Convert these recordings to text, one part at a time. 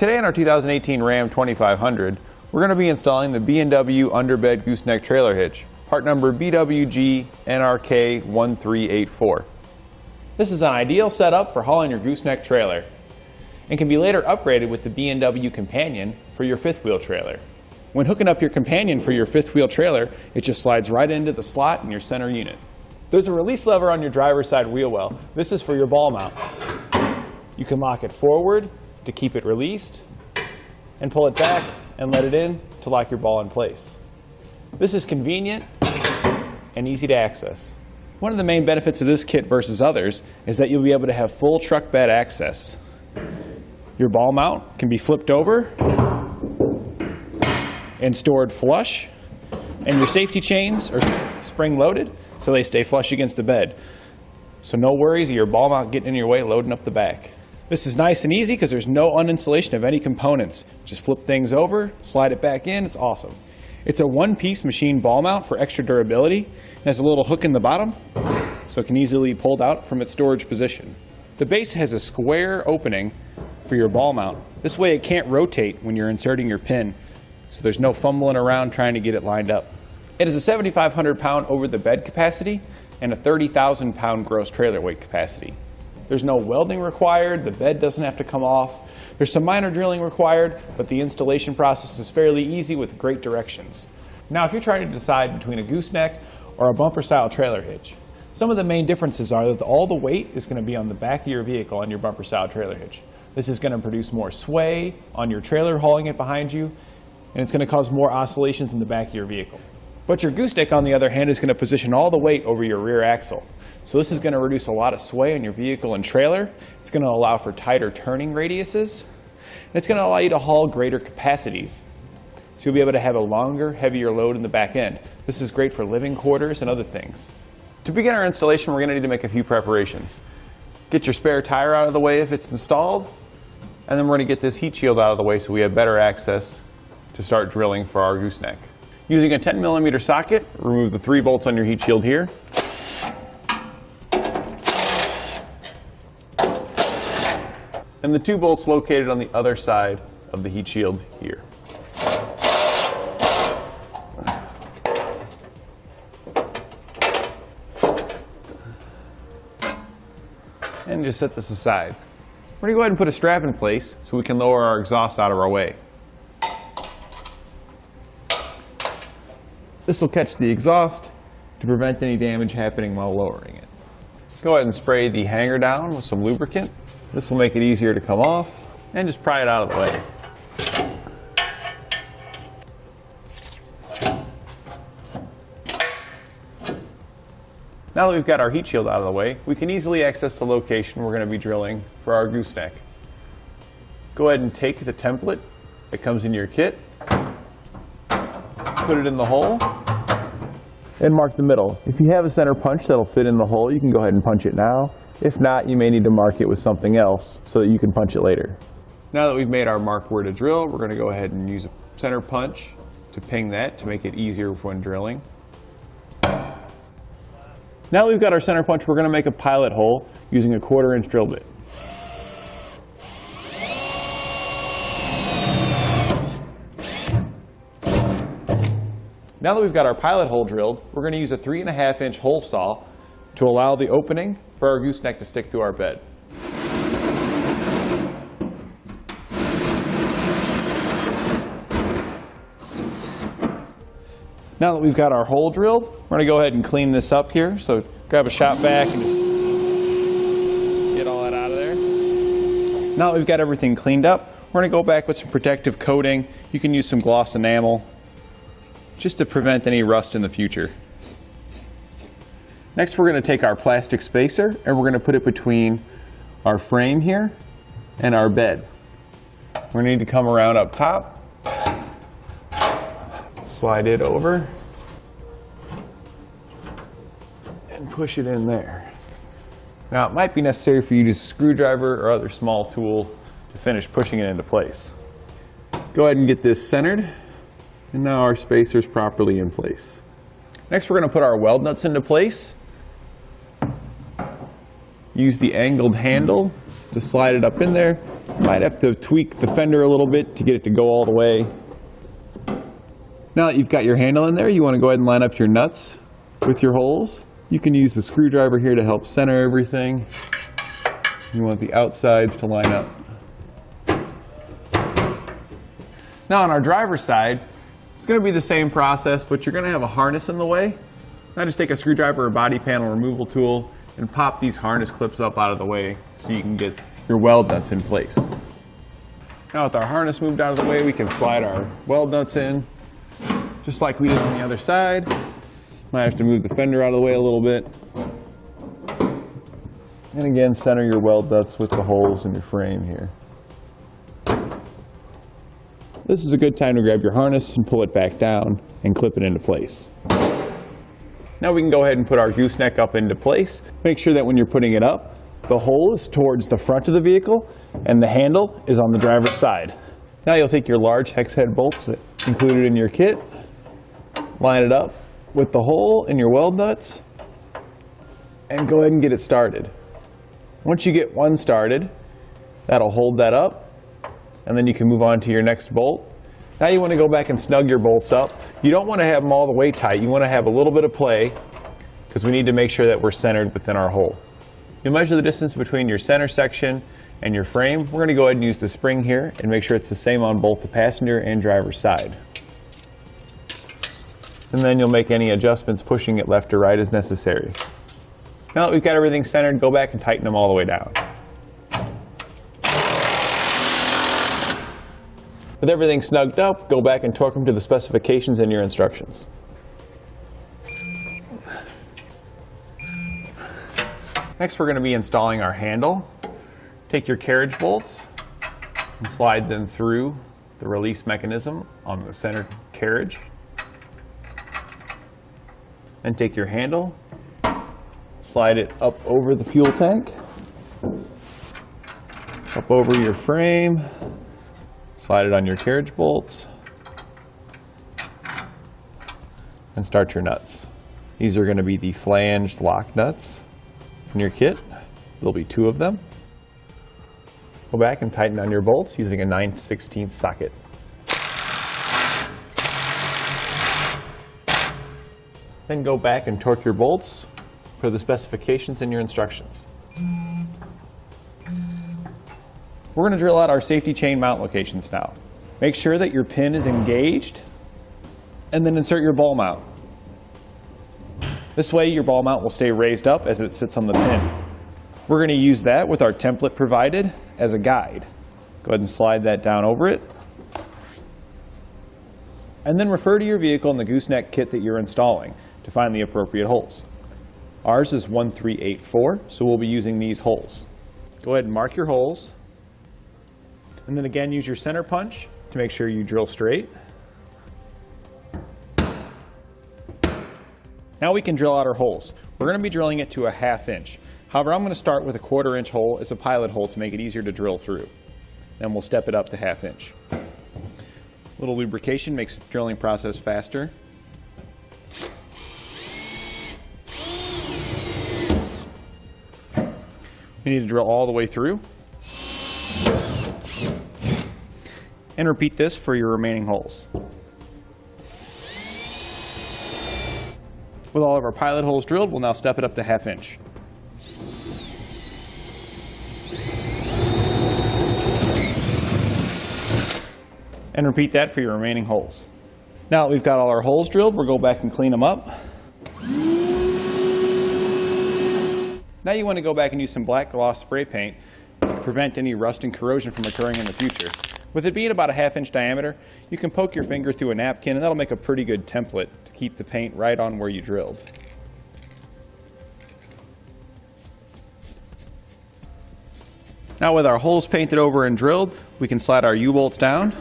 Today in our 2018 Ram 2500, we're going to be installing the B&W Underbed Gooseneck trailer hitch, part number BWG NRK 1384. This is an ideal setup for hauling your gooseneck trailer and can be later upgraded with the B&W Companion for your fifth wheel trailer. When hooking up your Companion for your fifth wheel trailer, it just slides right into the slot in your center unit. There's a release lever on your driver's side wheel well. This is for your ball mount. You can lock it forward to keep it released and pull it back and let it in to lock your ball in place. This is convenient and easy to access. One of the main benefits of this kit versus others is that you'll be able to have full truck bed access. Your ball mount can be flipped over and stored flush, and your safety chains are spring loaded so they stay flush against the bed. So no worries of your ball mount getting in your way loading up the back. This is nice and easy because there's no uninstallation of any components. Just flip things over, slide it back in, it's awesome. It's a one-piece machine ball mount for extra durability. It has a little hook in the bottom so it can easily be pulled out from its storage position. The base has a square opening for your ball mount. This way it can't rotate when you're inserting your pin, so there's no fumbling around trying to get it lined up. It is a 7,500 pound over the bed capacity and a 30,000 pound gross trailer weight capacity. There's no welding required, the bed doesn't have to come off. There's some minor drilling required, but the installation process is fairly easy with great directions. Now if you're trying to decide between a gooseneck or a bumper style trailer hitch, some of the main differences are that all the weight is going to be on the back of your vehicle on your bumper style trailer hitch. This is going to produce more sway on your trailer hauling it behind you, and it's going to cause more oscillations in the back of your vehicle. But your gooseneck, on the other hand, is going to position all the weight over your rear axle. So this is going to reduce a lot of sway on your vehicle and trailer. It's going to allow for tighter turning radiuses. And it's going to allow you to haul greater capacities. So you'll be able to have a longer, heavier load in the back end. This is great for living quarters and other things. To begin our installation, we're going to need to make a few preparations. Get your spare tire out of the way if it's installed, and then we're going to get this heat shield out of the way so we have better access to start drilling for our gooseneck. Using a 10mm socket, remove the 3 bolts on your heat shield here. And the 2 bolts located on the other side of the heat shield here. And just set this aside. We're going to go ahead and put a strap in place so we can lower our exhaust out of our way. This will catch the exhaust to prevent any damage happening while lowering it. Go ahead and spray the hanger down with some lubricant. This will make it easier to come off, and just pry it out of the way. Now that we've got our heat shield out of the way, we can easily access the location we're going to be drilling for our gooseneck. Go ahead and take the template that comes in your kit, put it in the hole, and mark the middle. If you have a center punch that'll fit in the hole, you can go ahead and punch it now. If not, you may need to mark it with something else so that you can punch it later. Now that we've made our mark where to drill, we're going to go ahead and use a center punch to ping that to make it easier when drilling. Now that we've got our center punch, we're going to make a pilot hole using a 1/4" drill bit. Now that we've got our pilot hole drilled, we're going to use a 3.5" hole saw to allow the opening for our gooseneck to stick through our bed. Now that we've got our hole drilled, we're going to go ahead and clean this up here. So grab a shop vac and just get all that out of there. Now that we've got everything cleaned up, we're going to go back with some protective coating. You can use some gloss enamel just to prevent any rust in the future. Next, we're going to take our plastic spacer and we're going to put it between our frame here and our bed. We're going to need to come around up top, slide it over, and push it in there. Now, it might be necessary for you to use a screwdriver or other small tool to finish pushing it into place. Go ahead and get this centered, and now our spacer is properly in place. Next, we're going to put our weld nuts into place. Use the angled handle Just slide it up in there. Might have to tweak the fender a little bit to get it to go all the way. Now that you've got your handle in there, you want to go ahead and line up your nuts with your holes. You can use the screwdriver here to help center everything. You want the outsides to line up. Now on our driver's side, it's going to be the same process, but you're going to have a harness in the way. Now just take a screwdriver or body panel removal tool and pop these harness clips up out of the way so you can get your weld nuts in place. Now with our harness moved out of the way, we can slide our weld nuts in, just like we did on the other side. Might have to move the fender out of the way a little bit. And again, center your weld nuts with the holes in your frame here. This is a good time to grab your harness and pull it back down and clip it into place. Now we can go ahead and put our gooseneck up into place. Make sure that when you're putting it up, the hole is towards the front of the vehicle and the handle is on the driver's side. Now you'll take your large hex head bolts included in your kit, line it up with the hole in your weld nuts, and go ahead and get it started. Once you get one started, that'll hold that up, and then you can move on to your next bolt. Now you want to go back and snug your bolts up. You don't want to have them all the way tight. You want to have a little bit of play because we need to make sure that we're centered within our hole. You'll measure the distance between your center section and your frame. We're going to go ahead and use the spring here and make sure it's the same on both the passenger and driver's side. And then you'll make any adjustments pushing it left or right as necessary. Now that we've got everything centered, go back and tighten them all the way down. With everything snugged up, go back and torque them to the specifications in your instructions. Next, we're going to be installing our handle. Take your carriage bolts and slide them through the release mechanism on the center carriage. Then take your handle, slide it up over the fuel tank, up over your frame, slide it on your carriage bolts, and start your nuts. These are going to be the flanged lock nuts in your kit. There'll be 2 of them. Go back and tighten on your bolts using a 9/16 socket. Then go back and torque your bolts per the specifications in your instructions. We're going to drill out our safety chain mount locations now. Make sure that your pin is engaged and then insert your ball mount. This way your ball mount will stay raised up as it sits on the pin. We're going to use that with our template provided as a guide. Go ahead and slide that down over it. And then refer to your vehicle and the gooseneck kit that you're installing to find the appropriate holes. Ours is 1384, so we'll be using these holes. Go ahead and mark your holes. And then again, use your center punch to make sure you drill straight. Now we can drill out our holes. We're going to be drilling it to a 1/2 inch. However, I'm going to start with a 1/4 inch hole as a pilot hole to make it easier to drill through. Then we'll step it up to 1/2 inch. A little lubrication makes the drilling process faster. You need to drill all the way through. And repeat this for your remaining holes. With all of our pilot holes drilled, we'll now step it up to 1/2 inch. And repeat that for your remaining holes. Now that we've got all our holes drilled, we'll go back and clean them up. Now you want to go back and use some black gloss spray paint to prevent any rust and corrosion from occurring in the future. With it being about a 1/2 inch diameter, you can poke your finger through a napkin and that'll make a pretty good template to keep the paint right on where you drilled. Now with our holes painted over and drilled, we can slide our U-bolts down.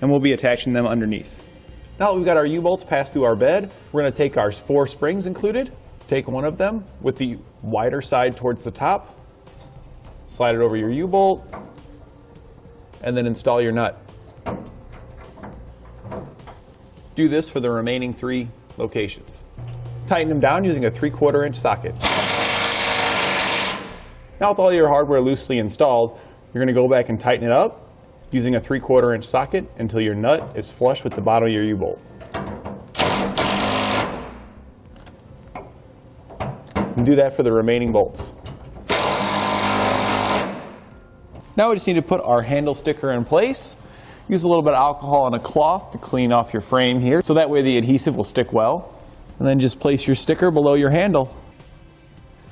And we'll be attaching them underneath. Now that we've got our U-bolts passed through our bed, we're going to take our 4 springs included, take one of them with the wider side towards the top, slide it over your U-bolt, and then install your nut. Do this for the remaining 3 locations. Tighten them down using a 3/4 inch socket. Now with all your hardware loosely installed, you're going to go back and tighten it up using a 3/4 inch socket until your nut is flush with the bottom of your U-bolt. And do that for the remaining bolts. Now we just need to put our handle sticker in place. Use a little bit of alcohol and a cloth to clean off your frame here, so that way the adhesive will stick well. And then just place your sticker below your handle.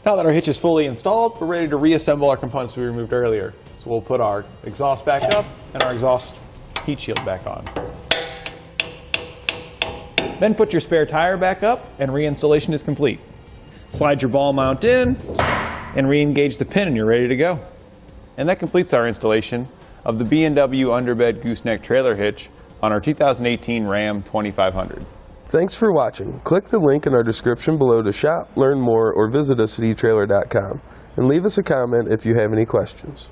Now that our hitch is fully installed, we're ready to reassemble our components we removed earlier. So we'll put our exhaust back up and our exhaust heat shield back on. Then put your spare tire back up and reinstallation is complete. Slide your ball mount in and re-engage the pin and you're ready to go. And that completes our installation of the B&W Underbed Gooseneck trailer hitch on our 2018 Ram 2500. Thanks for watching. Click the link in our description below to shop, learn more, or visit us at Etrailer.com. And leave us a comment if you have any questions.